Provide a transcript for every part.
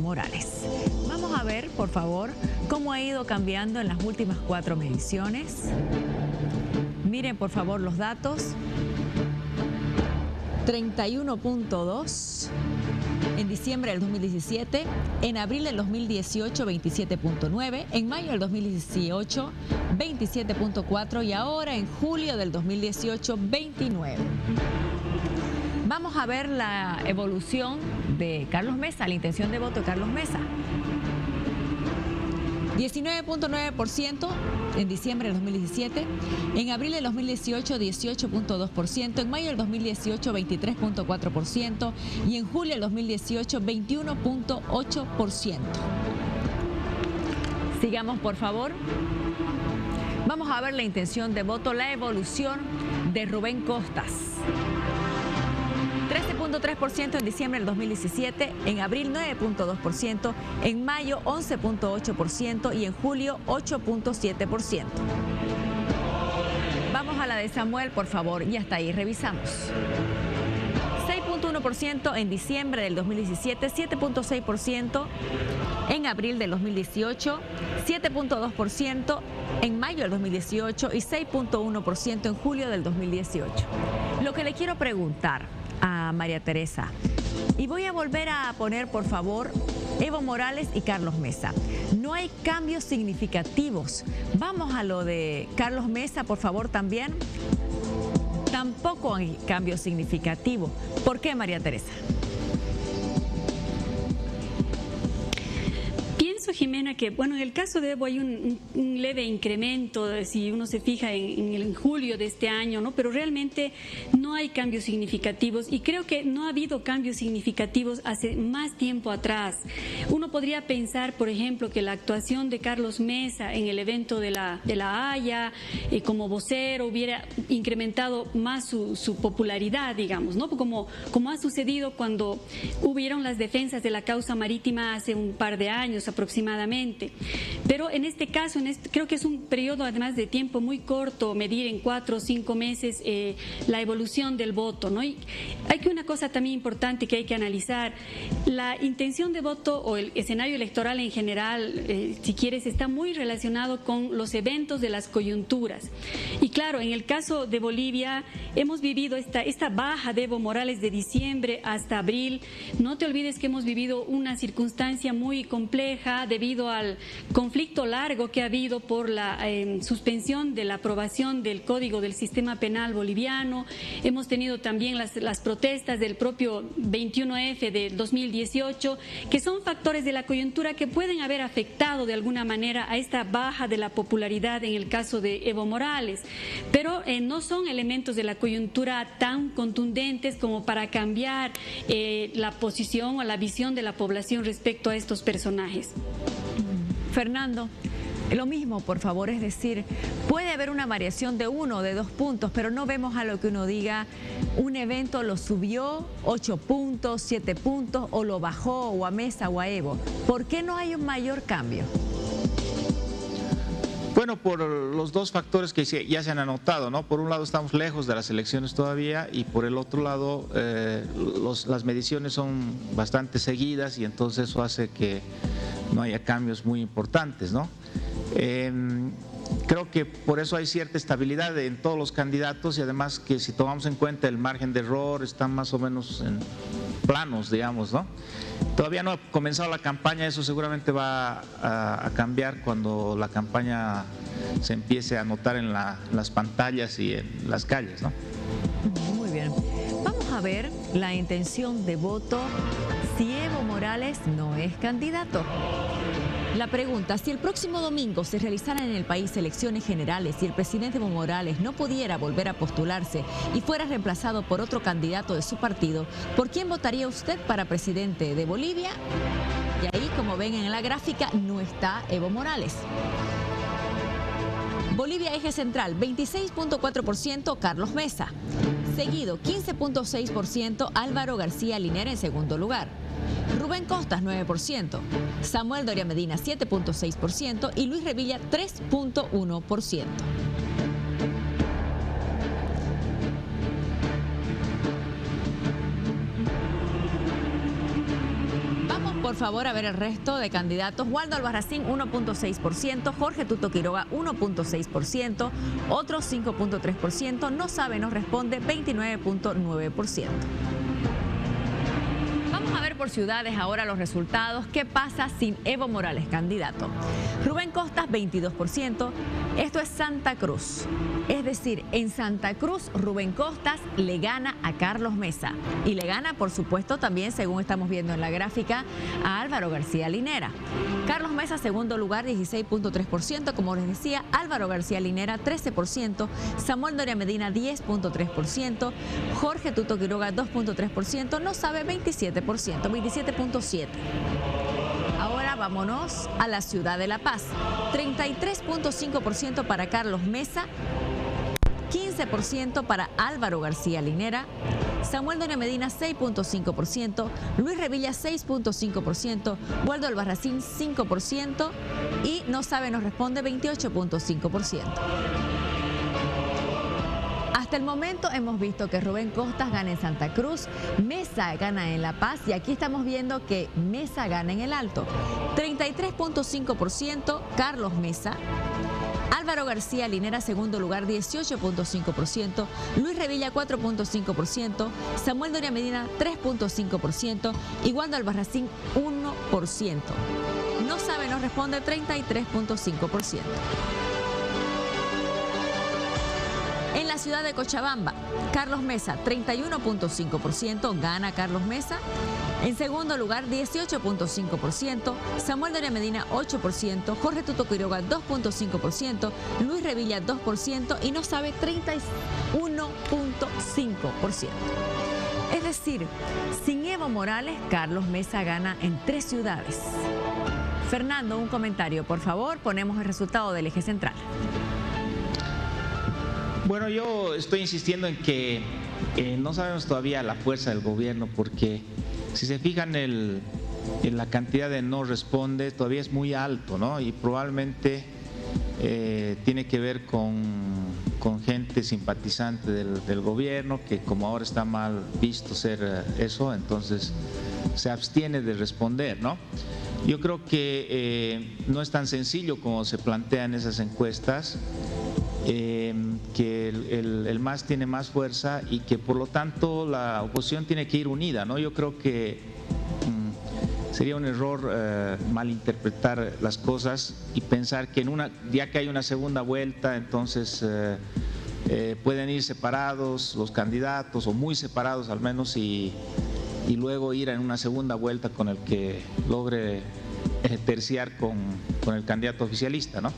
Morales. Vamos a ver, por favor, cómo ha ido cambiando en las últimas 4 mediciones. Miren, por favor, los datos. 31.2 en diciembre del 2017, en abril del 2018 27.9, en mayo del 2018 27.4 y ahora en julio del 2018 29. Vamos a ver la evolución de Carlos Mesa, la intención de voto de Carlos Mesa. 19.9% en diciembre del 2017, en abril del 2018 18.2%, en mayo del 2018 23.4% y en julio del 2018 21.8%. Sigamos, por favor. Vamos a ver la intención de voto, la evolución de Rubén Costas. 13.3% en diciembre del 2017, en abril 9.2%, en mayo 11.8% y en julio 8.7%. Vamos a la de Samuel, por favor, y hasta ahí revisamos. 6.1% en diciembre del 2017, 7.6% en abril del 2018, 7.2% en mayo del 2018 y 6.1% en julio del 2018. Lo que le quiero preguntar a María Teresa, y voy a volver a poner, por favor, Evo Morales y Carlos Mesa. No hay cambios significativos. Vamos a lo de Carlos Mesa, por favor, también. Tampoco hay cambios significativos. ¿Por qué, María Teresa? Jimena, que bueno, en el caso de Evo hay un leve incremento, si uno se fija en julio de este año, ¿no? Pero realmente no hay cambios significativos y creo que no ha habido cambios significativos hace más tiempo atrás. Uno podría pensar, por ejemplo, que la actuación de Carlos Mesa en el evento de la Haya como vocero hubiera incrementado más su popularidad, digamos, ¿no? Como ha sucedido cuando hubieron las defensas de la causa marítima hace un par de años aproximadamente. Pero en este caso, creo que es un periodo además de tiempo muy corto, medir en 4 o 5 meses la evolución del voto, ¿no? Y hay que una cosa también importante que hay que analizar, la intención de voto o el escenario electoral en general, si quieres, está muy relacionado con los eventos de las coyunturas. Y claro, en el caso de Bolivia hemos vivido esta baja de Evo Morales de diciembre hasta abril. No te olvides que hemos vivido una circunstancia muy compleja debido al conflicto largo que ha habido por la suspensión de la aprobación del Código del Sistema Penal boliviano. Hemos tenido también las protestas del propio 21F del 2018, que son factores de la coyuntura que pueden haber afectado de alguna manera a esta baja de la popularidad en el caso de Evo Morales, pero no son elementos de la coyuntura tan contundentes como para cambiar la posición o la visión de la población respecto a estos personajes. Fernando, lo mismo, por favor, es decir, puede haber una variación de 1 o de 2 puntos, pero no vemos a lo que uno diga, un evento lo subió 8 puntos, 7 puntos, o lo bajó, o a Mesa o a Evo. ¿Por qué no hay un mayor cambio? Bueno, por los dos factores que ya se han anotado, ¿no? Por un lado estamos lejos de las elecciones todavía y por el otro lado las mediciones son bastante seguidas y entonces eso hace que no haya cambios muy importantes, ¿no? Creo que por eso hay cierta estabilidad en todos los candidatos y además que si tomamos en cuenta el margen de error están más o menos en planos, digamos, ¿no? Todavía no ha comenzado la campaña, eso seguramente va a cambiar cuando la campaña se empiece a notar en las pantallas y en las calles, ¿no? Muy bien. Vamos a ver la intención de voto si Evo Morales no es candidato. La pregunta, si el próximo domingo se realizaran en el país elecciones generales y el presidente Evo Morales no pudiera volver a postularse y fuera reemplazado por otro candidato de su partido, ¿por quién votaría usted para presidente de Bolivia? Y ahí, como ven en la gráfica, no está Evo Morales. Bolivia Eje Central, 26.4% Carlos Mesa. Seguido, 15.6% Álvaro García Linera en segundo lugar. Rubén Costas, 9%. Samuel Doria Medina, 7.6% y Luis Revilla, 3.1%. Vamos Por favor, a ver el resto de candidatos. Waldo Albarracín, 1.6%, Jorge Tuto Quiroga, 1.6%, otros 5.3%, no sabe, nos responde 29.9%. Vamos a ver por ciudades ahora los resultados. ¿Qué pasa sin Evo Morales candidato? Rubén Costas, 22%. Esto es Santa Cruz. Es decir, en Santa Cruz, Rubén Costas le gana a Carlos Mesa. Y le gana, por supuesto, también, según estamos viendo en la gráfica, a Álvaro García Linera. Carlos Mesa, segundo lugar, 16.3%. Como les decía, Álvaro García Linera, 13%. Samuel Doria Medina, 10.3%. Jorge Tuto Quiroga, 2.3%. No sabe, 27.7%. Ahora vámonos a la ciudad de La Paz. 33.5% para Carlos Mesa, 15% para Álvaro García Linera, Samuel Doria Medina 6.5%, Luis Revilla 6.5%, Waldo Albarracín 5% y no sabe, nos responde 28.5%. Hasta el momento hemos visto que Rubén Costas gana en Santa Cruz, Mesa gana en La Paz y aquí estamos viendo que Mesa gana en el Alto. 33.5% Carlos Mesa, Álvaro García Linera segundo lugar 18.5%, Luis Revilla 4.5%, Samuel Doria Medina 3.5% y Waldo Albarracín 1%. No sabe, nos responde 33.5%. En la ciudad de Cochabamba, Carlos Mesa, 31.5%, gana Carlos Mesa. En segundo lugar, 18.5%, Samuel Doria Medina, 8%, Jorge Tuto Quiroga, 2.5%, Luis Revilla, 2% y no sabe, 31.5%. Es decir, sin Evo Morales, Carlos Mesa gana en 3 ciudades. Fernando, un comentario, por favor, ponemos el resultado del eje central. Bueno, yo estoy insistiendo en que no sabemos todavía la fuerza del gobierno, porque si se fijan en la cantidad de no responde, todavía es muy alto, ¿no? Y probablemente tiene que ver con gente simpatizante del gobierno, que como ahora está mal visto ser eso, entonces se abstiene de responder, ¿no? Yo creo que no es tan sencillo como se plantean esas encuestas. Que el MAS tiene más fuerza y que por lo tanto la oposición tiene que ir unida, ¿no? Yo creo que sería un error malinterpretar las cosas y pensar que ya que hay una segunda vuelta, entonces pueden ir separados los candidatos o muy separados al menos y luego ir en una segunda vuelta con el que logre terciar con el candidato oficialista, ¿no?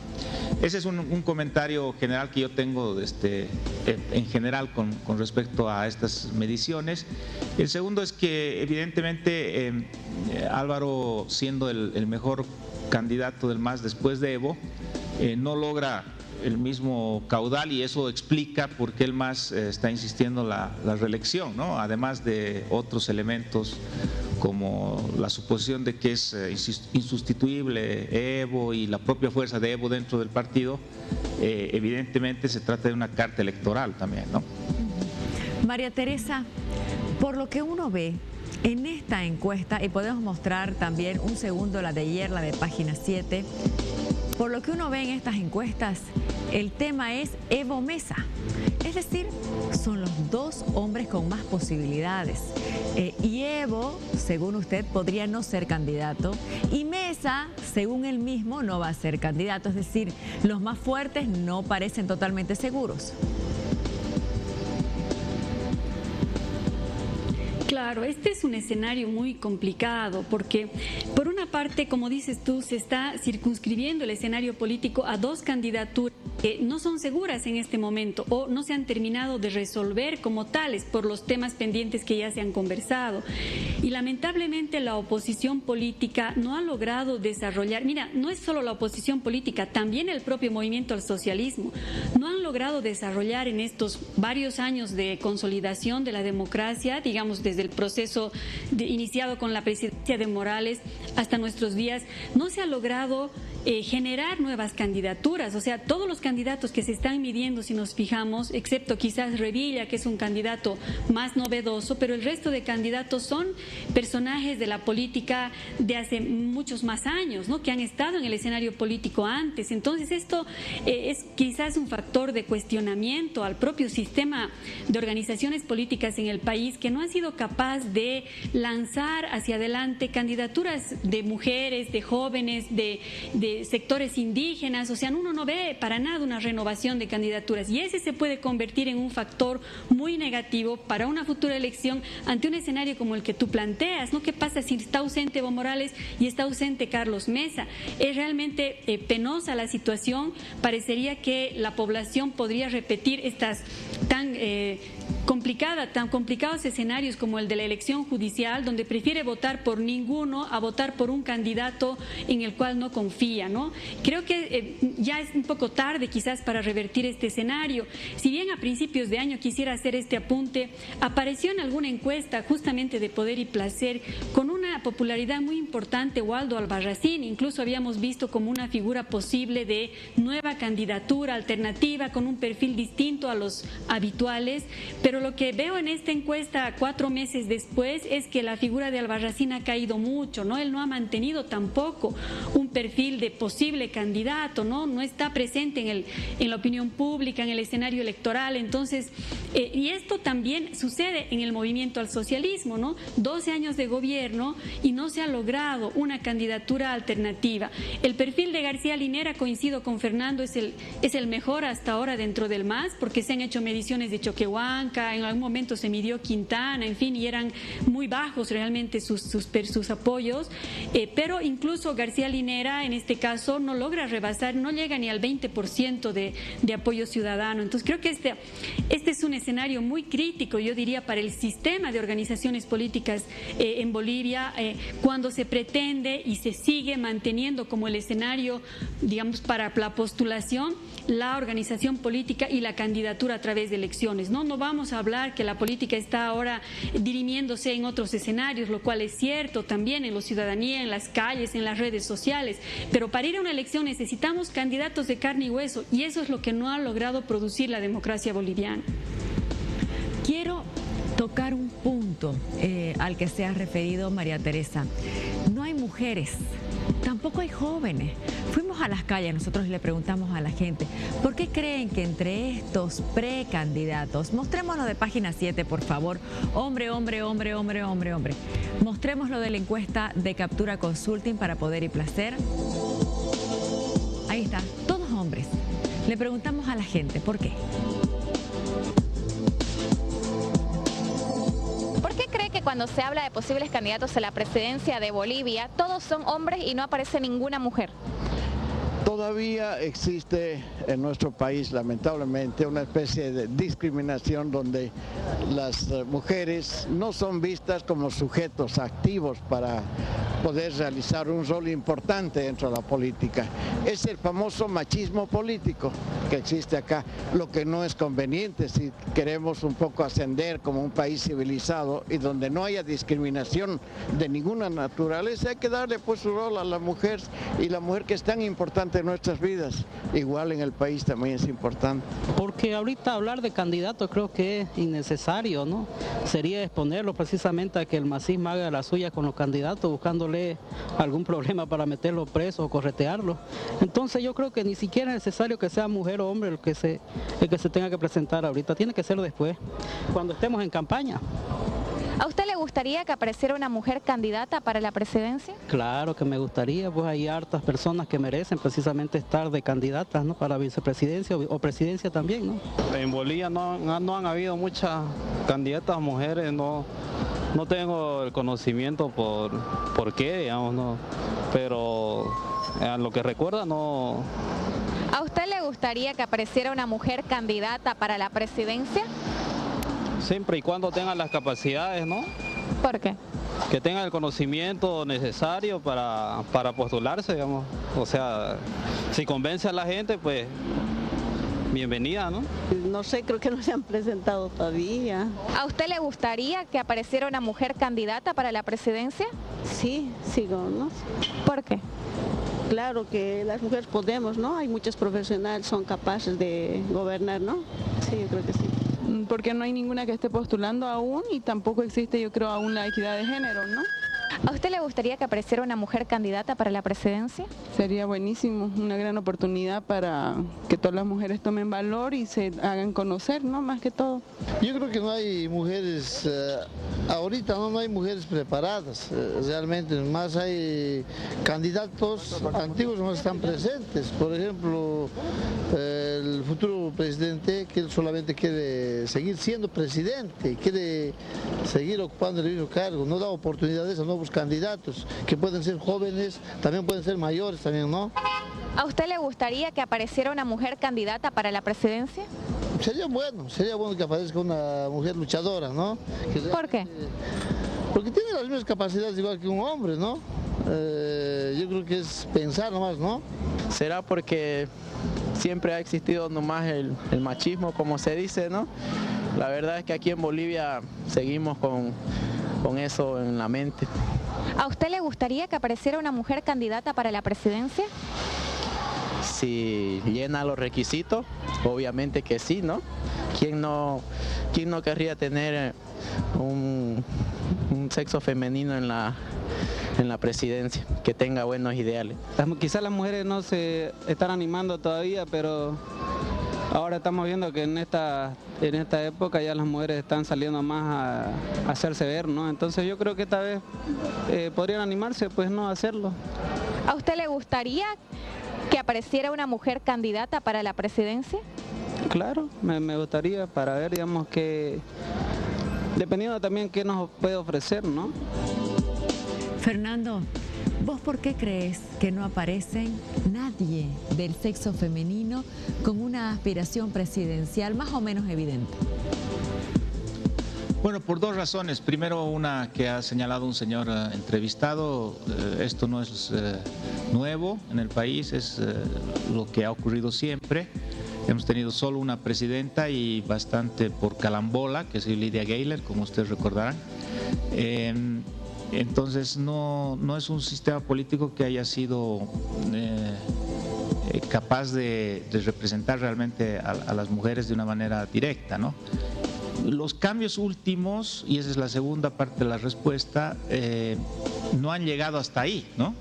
Ese es un comentario general que yo tengo en general con respecto a estas mediciones. El segundo es que evidentemente Álvaro, siendo el mejor candidato del MAS después de Evo, no logra el mismo caudal y eso explica por qué el MAS está insistiendo la reelección, ¿no? Además de otros elementos como la suposición de que es insustituible Evo y la propia fuerza de Evo dentro del partido, evidentemente se trata de una carta electoral también, ¿no? María Teresa, por lo que uno ve en esta encuesta, y podemos mostrar también un segundo la de ayer, la de página 7, por lo que uno ve en estas encuestas, el tema es Evo Mesa. Es decir, son los 2 hombres con más posibilidades. Y Evo, según usted, podría no ser candidato. Y Mesa, según él mismo, no va a ser candidato. Es decir, los más fuertes no parecen totalmente seguros. Claro, este es un escenario muy complicado porque, por una parte, como dices tú, se está circunscribiendo el escenario político a 2 candidaturas que no son seguras en este momento o no se han terminado de resolver como tales por los temas pendientes que ya se han conversado. Y lamentablemente la oposición política no ha logrado desarrollar, mira, no es solo la oposición política, también el propio movimiento al socialismo, no han logrado desarrollar en estos varios años de consolidación de la democracia, digamos desde el proceso iniciado con la presidencia de Morales hasta nuestros días, no se ha logrado generar nuevas candidaturas. O sea, todos los candidatos que se están midiendo, si nos fijamos, excepto quizás Revilla, que es un candidato más novedoso, pero el resto de candidatos son personajes de la política de hace muchos más años, ¿no? Que han estado en el escenario político antes. Entonces esto es quizás un factor de cuestionamiento al propio sistema de organizaciones políticas en el país, que no ha sido capaz de lanzar hacia adelante candidaturas de mujeres, de jóvenes, de sectores indígenas. O sea, uno no ve para nada una renovación de candidaturas, y ese se puede convertir en un factor muy negativo para una futura elección ante un escenario como el que tú planteas, ¿no? ¿Qué pasa si está ausente Evo Morales y está ausente Carlos Mesa? Es realmente penosa la situación. Parecería que la población podría repetir estas tan complicados escenarios como el de la elección judicial, donde prefiere votar por ninguno a votar por un candidato en el cual no confía, ¿no? Creo que ya es un poco tarde quizás para revertir este escenario. Si bien a principios de año quisiera hacer este apunte, apareció en alguna encuesta justamente de Poder y Placer con una popularidad muy importante Waldo Albarracín. Incluso habíamos visto como una figura posible de nueva candidatura alternativa con un perfil distinto a los habituales, pero lo que veo en esta encuesta 4 meses después es que la figura de Albarracín ha caído mucho, ¿no? Él no ha mantenido tampoco un perfil de posible candidato, no está presente en la opinión pública, en el escenario electoral. Entonces, y esto también sucede en el movimiento al socialismo, ¿no? 12 años de gobierno y no se ha logrado una candidatura alternativa. El perfil de García Linera, coincido con Fernando, es el mejor hasta ahora dentro del MAS, porque se han hecho mediciones de Choquehuanca, en algún momento se midió Quintana, en fin, y eran muy bajos realmente sus apoyos, pero incluso García Linera en este caso no logra rebasar, no llega ni al 20% de apoyo ciudadano. Entonces creo que este es un escenario muy crítico, yo diría, para el sistema de organizaciones políticas en Bolivia, cuando se pretende y se sigue manteniendo como el escenario, digamos, para la postulación, la organización política y la candidatura a través de elecciones. No vamos a hablar que la política está ahora dirimiéndose en otros escenarios, lo cual es cierto también en la ciudadanía, en las calles, en las redes sociales, pero para ir a una elección necesitamos candidatos de carne y hueso, y eso es lo que no ha logrado producir la democracia boliviana. Quiero tocar un punto al que se ha referido María Teresa. No hay mujeres, tampoco hay jóvenes. Fuimos a las calles, nosotros le preguntamos a la gente, ¿por qué creen que entre estos precandidatos, mostrémoslo de página 7, por favor, hombre, hombre, hombre, hombre, hombre, hombre, mostrémoslo de la encuesta de Captura Consulting para Poder y Placer? Ahí está, todos hombres. Le preguntamos a la gente, ¿por qué? ¿Por qué cree que cuando se habla de posibles candidatos a la presidencia de Bolivia, todos son hombres y no aparece ninguna mujer? Todavía existe en nuestro país, lamentablemente, una especie de discriminación donde las mujeres no son vistas como sujetos activos para poder realizar un rol importante dentro de la política. Es el famoso machismo político que existe acá, lo que no es conveniente si queremos un poco ascender como un país civilizado y donde no haya discriminación de ninguna naturaleza. Hay que darle pues su rol a la mujer, y la mujer que es tan importante en nuestras vidas, igual en el país también es importante. Porque ahorita hablar de candidatos creo que es innecesario, ¿no? Sería exponerlo precisamente a que el masismo haga la suya con los candidatos, buscándole algún problema para meterlo preso o corretearlo. Entonces yo creo que ni siquiera es necesario que sea mujer o hombre el que se tenga que presentar ahorita, tiene que ser después, cuando estemos en campaña. ¿A usted le gustaría que apareciera una mujer candidata para la presidencia? Claro que me gustaría, pues hay hartas personas que merecen precisamente estar de candidatas, ¿no? Para vicepresidencia o presidencia también, ¿no? En Bolivia no han habido muchas candidatas mujeres, no tengo el conocimiento por qué, digamos, no, pero a lo que recuerda no. ¿A usted le gustaría que apareciera una mujer candidata para la presidencia? Siempre y cuando tengan las capacidades, ¿no? ¿Por qué? Que tengan el conocimiento necesario para postularse, digamos. O sea, si convence a la gente, pues bienvenida, ¿no? No sé, creo que no se han presentado todavía. ¿A usted le gustaría que apareciera una mujer candidata para la presidencia? Sí, ¿no? ¿Por qué? Claro que las mujeres podemos, ¿no? Hay muchos profesionales, son capaces de gobernar, ¿no? Sí, yo creo que sí. Porque no hay ninguna que esté postulando aún y tampoco existe, yo creo, aún la equidad de género, ¿no? ¿A usted le gustaría que apareciera una mujer candidata para la presidencia? Sería buenísimo, una gran oportunidad para que todas las mujeres tomen valor y se hagan conocer, ¿no? Más que todo. Yo creo que no hay mujeres, ahorita no hay mujeres preparadas, realmente, más hay candidatos antiguos no están presentes. Por ejemplo, el futuro presidente, que él solamente quiere seguir siendo presidente, quiere seguir ocupando el mismo cargo, no da oportunidades a nuevos candidatos, que pueden ser jóvenes, también pueden ser mayores, también, ¿no? ¿A usted le gustaría que apareciera una mujer candidata para la presidencia? Sería bueno que aparezca una mujer luchadora, ¿no? ¿Por qué? Porque tiene las mismas capacidades igual que un hombre, ¿no? Yo creo que es pensar nomás, ¿no? Será porque siempre ha existido nomás el machismo, como se dice, ¿no? La verdad es que aquí en Bolivia seguimos con eso en la mente. ¿A usted le gustaría que apareciera una mujer candidata para la presidencia? Si llena los requisitos, obviamente que sí, ¿no? ¿Quién no querría tener un sexo femenino en la presidencia, que tenga buenos ideales? Quizás las mujeres no se están animando todavía, pero ahora estamos viendo que en esta época ya las mujeres están saliendo más a hacerse ver, ¿no? Entonces yo creo que esta vez podrían animarse, pues no, a hacerlo. ¿A usted le gustaría que apareciera una mujer candidata para la presidencia? Claro, me gustaría, para ver, digamos, que dependiendo también qué nos puede ofrecer, ¿no? Fernando, ¿vos por qué crees que no aparece nadie del sexo femenino con una aspiración presidencial más o menos evidente? Bueno, por dos razones. Primero, una que ha señalado un señor entrevistado, esto no es nuevo en el país, es lo que ha ocurrido siempre. Hemos tenido solo una presidenta y bastante por calambola, que es Lydia Gayler, como ustedes recordarán. Entonces no es un sistema político que haya sido capaz de representar realmente a las mujeres de una manera directa, ¿no? Los cambios últimos, y esa es la segunda parte de la respuesta, no han llegado hasta ahí, ¿no?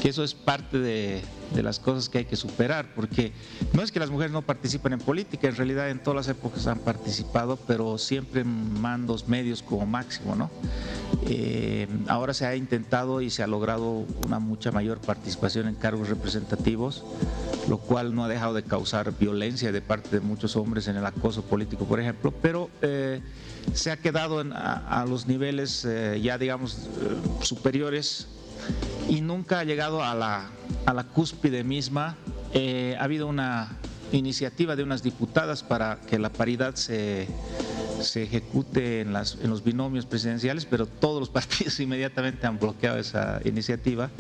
Que eso es parte de las cosas que hay que superar, porque no es que las mujeres no participen en política, en realidad en todas las épocas han participado, pero siempre en mandos medios como máximo, ¿no? Ahora se ha intentado y se ha logrado una mucha mayor participación en cargos representativos, lo cual no ha dejado de causar violencia de parte de muchos hombres en el acoso político, por ejemplo, pero se ha quedado a los niveles ya, digamos, superiores y nunca ha llegado a la cúspide misma. Ha habido una iniciativa de unas diputadas para que la paridad se ejecute en los binomios presidenciales, pero todos los partidos inmediatamente han bloqueado esa iniciativa.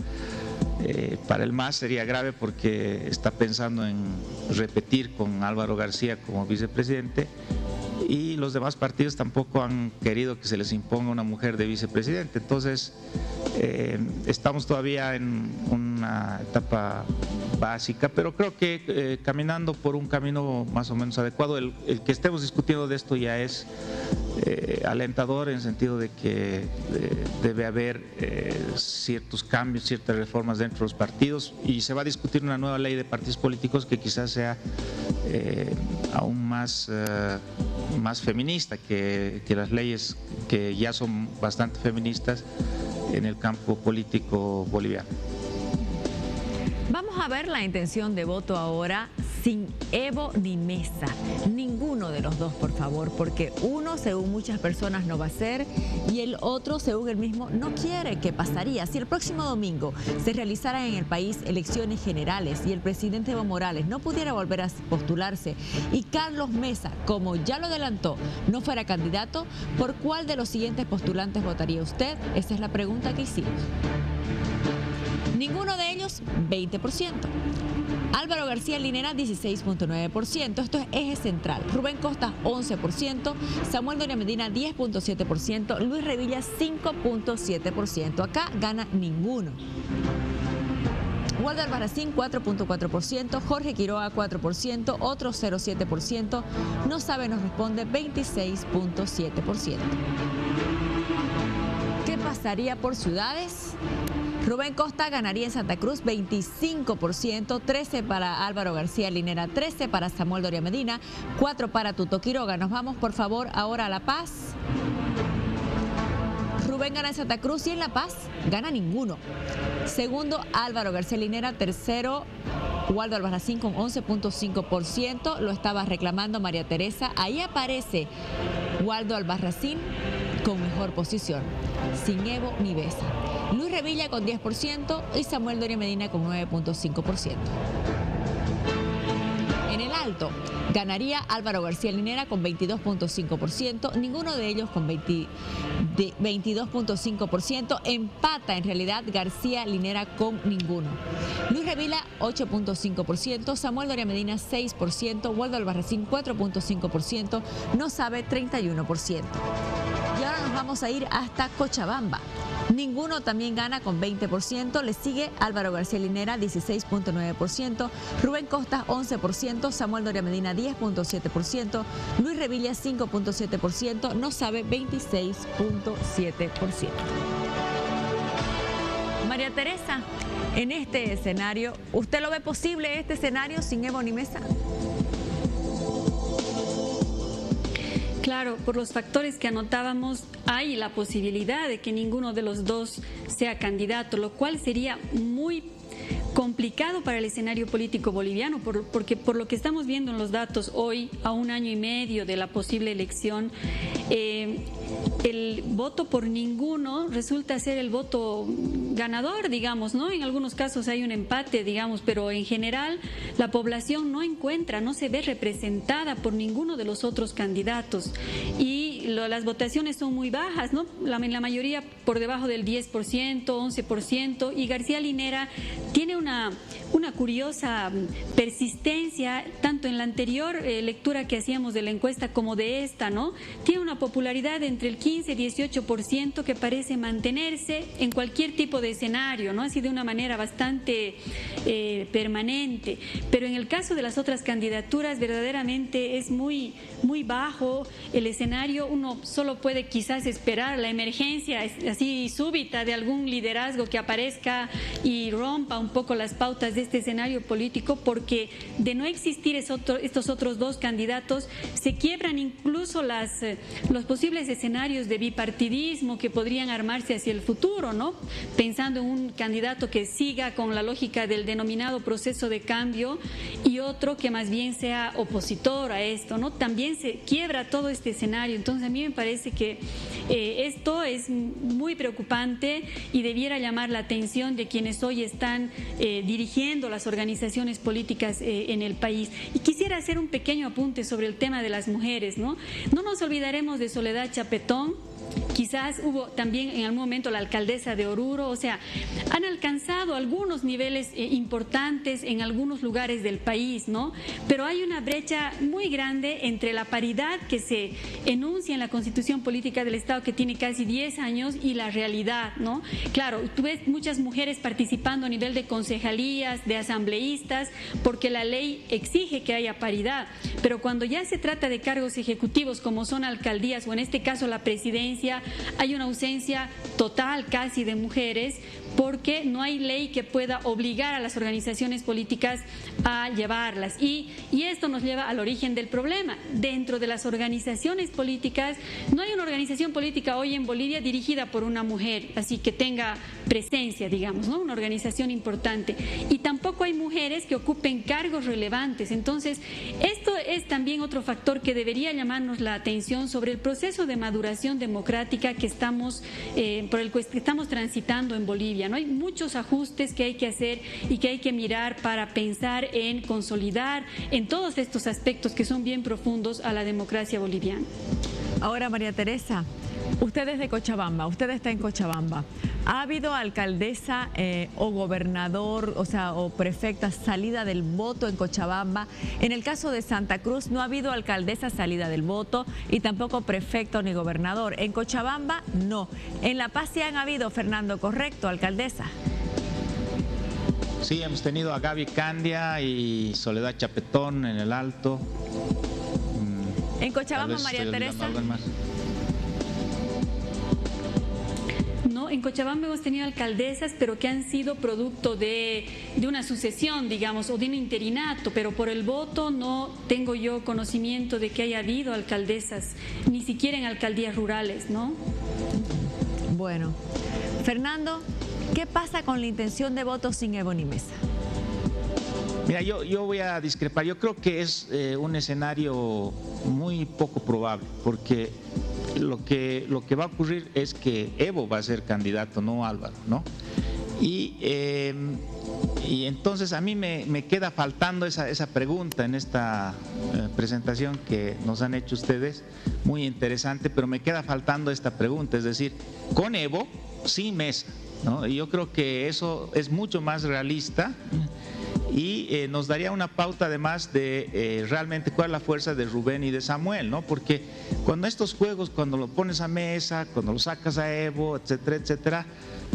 Para el MAS sería grave porque está pensando en repetir con Álvaro García como vicepresidente, y los demás partidos tampoco han querido que se les imponga una mujer de vicepresidente. Entonces estamos todavía en una etapa básica, pero creo que caminando por un camino más o menos adecuado. El que estemos discutiendo de esto ya es alentador, en el sentido de que debe haber ciertos cambios, ciertas reformas dentro de los partidos, y se va a discutir una nueva ley de partidos políticos que quizás sea aún más feminista que las leyes que ya son bastante feministas en el campo político boliviano. Vamos a ver la intención de voto ahora sin Evo ni Mesa. Ninguno de los dos, por favor, porque uno, según muchas personas, no va a ser, y el otro, según él mismo, no quiere. ¿Qué pasaría si el próximo domingo se realizaran en el país elecciones generales y el presidente Evo Morales no pudiera volver a postularse y Carlos Mesa, como ya lo adelantó, no fuera candidato? ¿Por cuál de los siguientes postulantes votaría usted? Esa es la pregunta que hicimos. Ninguno de ellos, 20%. Álvaro García Linera, 16.9%. Esto es eje central. Rubén Costas, 11%. Samuel Doria Medina, 10.7%. Luis Revilla, 5.7%. Acá gana ninguno. Waldo Albarracín 4.4%, Jorge Quiroga 4%, otros 0.7%, no sabe nos responde 26.7%. ¿Qué pasaría por ciudades? Rubén Costa ganaría en Santa Cruz 25%, 13 para Álvaro García Linera, 13 para Samuel Doria Medina, 4 para Tuto Quiroga. Nos vamos por favor ahora a La Paz. Rubén gana en Santa Cruz y en La Paz gana ninguno. Segundo, Álvaro García Linera. Tercero, Waldo Albarracín con 11.5%. Lo estaba reclamando María Teresa. Ahí aparece Waldo Albarracín con mejor posición, sin Evo ni Besa. Luis Revilla con 10% y Samuel Doria Medina con 9.5%. En el alto, ganaría Álvaro García Linera con 22.5%, ninguno de ellos con 22.5%, empata en realidad García Linera con ninguno. Luis Revilla 8.5%, Samuel Doria Medina 6%, Waldo Albarracín 4.5%, no sabe 31%. Y ahora nos vamos a ir hasta Cochabamba. Ninguno también gana con 20%, le sigue Álvaro García Linera 16.9%, Rubén Costa 11%, Samuel Doria Medina 10.7%, Luis Revilla 5.7%, no sabe 26.7%. María Teresa, en este escenario, ¿usted lo ve posible este escenario sin Evo ni Mesa? Claro, por los factores que anotábamos, hay la posibilidad de que ninguno de los dos sea candidato, lo cual sería muy complicado para el escenario político boliviano, porque por lo que estamos viendo en los datos hoy, a 1 año y medio de la posible elección, el voto por ninguno resulta ser el voto ganador, digamos, ¿no? En algunos casos hay un empate, digamos, pero en general la población no se ve representada por ninguno de los otros candidatos y las votaciones son muy bajas, ¿no? La mayoría por debajo del 10%, 11%, y García Linera tiene una curiosa persistencia, tanto en la anterior lectura que hacíamos de la encuesta como de esta, ¿no? Tiene una popularidad entre el 15 y 18% que parece mantenerse en cualquier tipo de escenario, ¿no? Así de una manera bastante permanente. Pero en el caso de las otras candidaturas verdaderamente es muy bajo el escenario. Uno solo puede quizás esperar la emergencia así súbita de algún liderazgo que aparezca y rompa un poco las pautas de este escenario político, porque de no existir estos otros dos candidatos se quiebran incluso los posibles escenarios de bipartidismo que podrían armarse hacia el futuro, ¿no? Pensando en un candidato que siga con la lógica del denominado proceso de cambio y otro que más bien sea opositor a esto, ¿no? También se quiebra todo este escenario. Entonces a mí me parece que esto es muy preocupante y debiera llamar la atención de quienes hoy están dirigiendo las organizaciones políticas en el país. Y quisiera hacer un pequeño apunte sobre el tema de las mujeres, ¿no? No nos olvidaremos de Soledad Chapetón. Quizás hubo también en algún momento la alcaldesa de Oruro, o sea, han alcanzado algunos niveles importantes en algunos lugares del país, ¿no? Pero hay una brecha muy grande entre la paridad que se enuncia en la Constitución Política del Estado, que tiene casi 10 años, y la realidad, ¿no? Claro, tú ves muchas mujeres participando a nivel de concejalías, de asambleístas, porque la ley exige que haya paridad, pero cuando ya se trata de cargos ejecutivos como son alcaldías o en este caso la presidencia, hay una ausencia total casi de mujeres, porque no hay ley que pueda obligar a las organizaciones políticas a llevarlas. Y esto nos lleva al origen del problema. Dentro de las organizaciones políticas, no hay una organización política hoy en Bolivia dirigida por una mujer, así que tenga presencia, digamos, ¿no? Una organización importante. Y tampoco hay mujeres que ocupen cargos relevantes. Entonces, esto es también otro factor que debería llamarnos la atención sobre el proceso de maduración democrática que estamos, por el que estamos transitando en Bolivia, ¿no? Hay muchos ajustes que hay que hacer y que hay que mirar para pensar en consolidar en todos estos aspectos que son bien profundos a la democracia boliviana. Ahora, María Teresa, usted es de Cochabamba, usted está en Cochabamba. ¿Ha habido alcaldesa o gobernador, o prefecta salida del voto en Cochabamba? En el caso de Santa Cruz no ha habido alcaldesa salida del voto y tampoco prefecto ni gobernador. En Cochabamba no. En La Paz sí han habido, Fernando, correcto, alcaldesa. Sí, hemos tenido a Gaby Candia y Soledad Chapetón en el Alto. En Cochabamba, María Teresa. No, en Cochabamba hemos tenido alcaldesas, pero que han sido producto de una sucesión, digamos, o de un interinato, pero por el voto no tengo yo conocimiento de que haya habido alcaldesas, ni siquiera en alcaldías rurales, ¿no? Bueno, Fernando, ¿qué pasa con la intención de voto sin Evo ni Mesa? Mira, yo voy a discrepar. Yo creo que es un escenario muy poco probable, porque lo que va a ocurrir es que Evo va a ser candidato, no Álvaro, ¿no? Y entonces a mí me queda faltando esa pregunta en esta presentación que nos han hecho ustedes, muy interesante, pero me queda faltando esta pregunta, es decir, con Evo, sin Mesa, ¿no? Y yo creo que eso es mucho más realista y nos daría una pauta además de realmente cuál es la fuerza de Rubén y de Samuel, ¿no? Porque cuando estos juegos, cuando lo pones a Mesa, cuando lo sacas a Evo, etcétera, etcétera,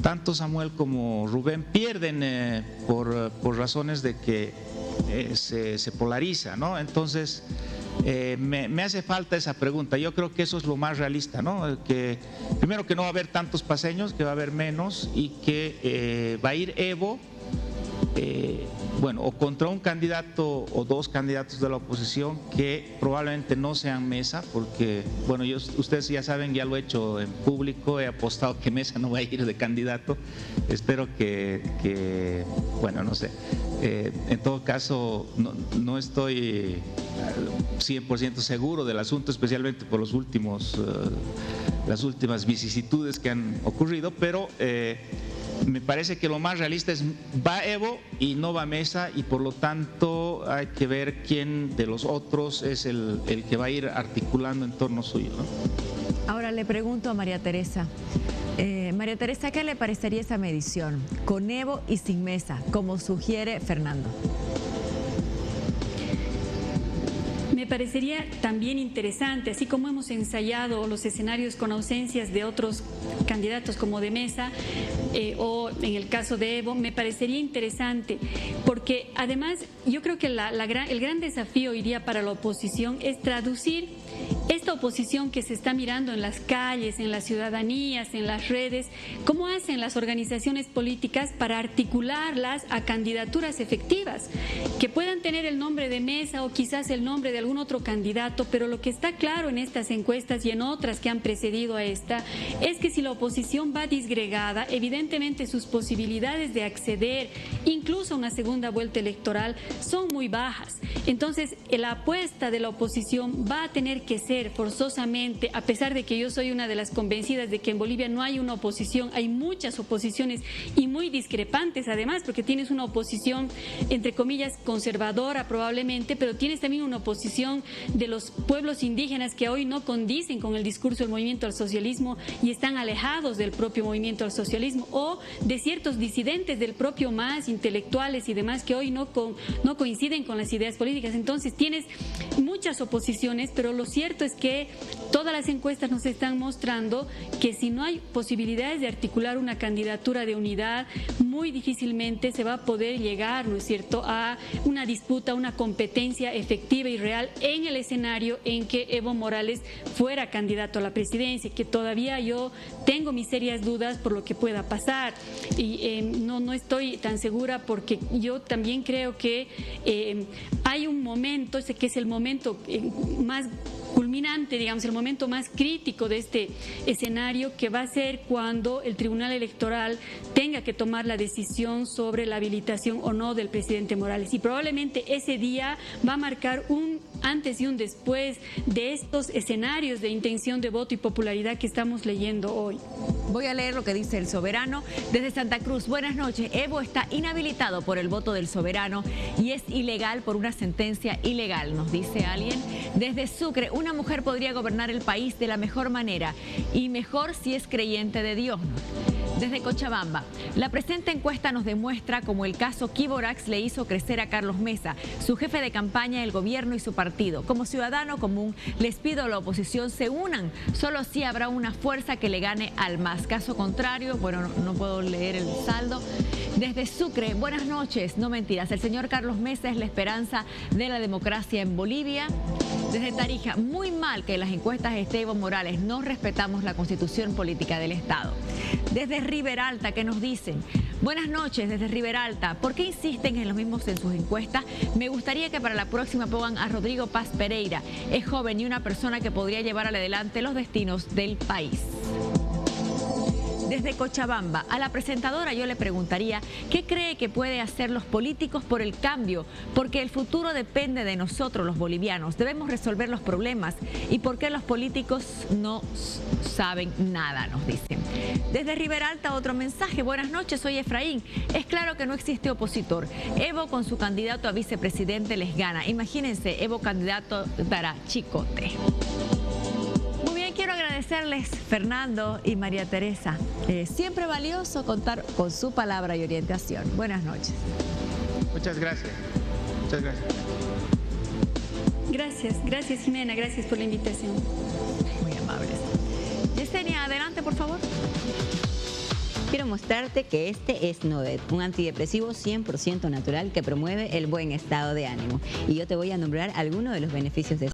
tanto Samuel como Rubén pierden por razones de que se polariza, ¿no? Entonces me hace falta esa pregunta. Yo creo que eso es lo más realista, ¿no? Que primero que no va a haber tantos paceños, que va a haber menos y que va a ir Evo, bueno, o contra un candidato o dos candidatos de la oposición que probablemente no sean Mesa, porque, bueno, ustedes ya saben, ya lo he hecho en público, he apostado que Mesa no va a ir de candidato. Espero que bueno, no sé. En todo caso, no estoy 100% seguro del asunto, especialmente por las últimas vicisitudes que han ocurrido, pero me parece que lo más realista es va Evo y no va Mesa, y por lo tanto hay que ver quién de los otros es el que va a ir articulando en torno suyo, ¿no? Ahora le pregunto a María Teresa. María Teresa, ¿qué le parecería esa medición? Con Evo y sin Mesa, como sugiere Fernando. Me parecería también interesante, así como hemos ensayado los escenarios con ausencias de otros candidatos como de Mesa o en el caso de Evo, me parecería interesante porque además yo creo que el gran desafío iría para la oposición es traducir esta oposición que se está mirando en las calles, en las ciudadanías, en las redes, cómo hacen las organizaciones políticas para articularlas a candidaturas efectivas, que puedan tener el nombre de Mesa o quizás el nombre de algún otro candidato, pero lo que está claro en estas encuestas y en otras que han precedido a esta, es que si la oposición va disgregada, evidentemente sus posibilidades de acceder incluso a una segunda vuelta electoral son muy bajas. Entonces, la apuesta de la oposición va a tener que ser forzosamente, a pesar de que yo soy una de las convencidas de que en Bolivia no hay una oposición, hay muchas oposiciones y muy discrepantes además, porque tienes una oposición entre comillas conservadora probablemente, pero tienes también una oposición de los pueblos indígenas que hoy no condicen con el discurso del movimiento al socialismo y están alejados del propio movimiento al socialismo, o de ciertos disidentes del propio MAS, intelectuales y demás que hoy no coinciden con las ideas políticas. Entonces tienes muchas oposiciones, pero lo cierto es que todas las encuestas nos están mostrando que si no hay posibilidades de articular una candidatura de unidad, muy difícilmente se va a poder llegar, ¿no es cierto?, a una disputa, una competencia efectiva y real en el escenario en que Evo Morales fuera candidato a la presidencia, que todavía yo tengo mis serias dudas por lo que pueda pasar y no estoy tan segura, porque yo también creo que hay un momento, que es el momento más culminante, digamos, el momento más crítico de este escenario, que va a ser cuando el Tribunal Electoral tenga que tomar la decisión sobre la habilitación o no del presidente Morales, y probablemente ese día va a marcar un antes y un después de estos escenarios de intención de voto y popularidad que estamos leyendo hoy. Voy a leer lo que dice El Soberano desde Santa Cruz. Buenas noches. Evo está inhabilitado por el voto del Soberano y es ilegal por una sentencia ilegal, nos dice alguien. Desde Sucre, una mujer podría gobernar el país de la mejor manera y mejor si es creyente de Dios. Desde Cochabamba, la presente encuesta nos demuestra cómo el caso Kiborax le hizo crecer a Carlos Mesa, su jefe de campaña, el gobierno y su partido. Como ciudadano común, les pido a la oposición se unan. Solo así habrá una fuerza que le gane al MAS. Caso contrario, bueno, no puedo leer el saldo. Desde Sucre, buenas noches. No mentiras, el señor Carlos Mesa es la esperanza de la democracia en Bolivia. Desde Tarija, muy mal que en las encuestas esté Evo Morales. No respetamos la constitución política del Estado. Desde Riberalta, ¿qué nos dicen? Buenas noches desde Riberalta. ¿Por qué insisten en los mismos en sus encuestas? Me gustaría que para la próxima pongan a Rodrigo Paz Pereira. Es joven y una persona que podría llevar adelante los destinos del país. Desde Cochabamba, a la presentadora yo le preguntaría qué cree que puede hacer los políticos por el cambio, porque el futuro depende de nosotros los bolivianos. Debemos resolver los problemas y por qué los políticos no saben nada, nos dicen. Desde Riberalta otro mensaje. Buenas noches, soy Efraín. Es claro que no existe opositor. Evo con su candidato a vicepresidente les gana. Imagínense, Evo candidato dará chicote. Quiero agradecerles, Fernando y María Teresa. Siempre valioso contar con su palabra y orientación. Buenas noches. Muchas gracias. Muchas gracias. Gracias Jimena, gracias por la invitación. Muy amables. Yesenia, adelante por favor. Quiero mostrarte que este es Nodet, un antidepresivo 100% natural que promueve el buen estado de ánimo. Y yo te voy a nombrar algunos de los beneficios de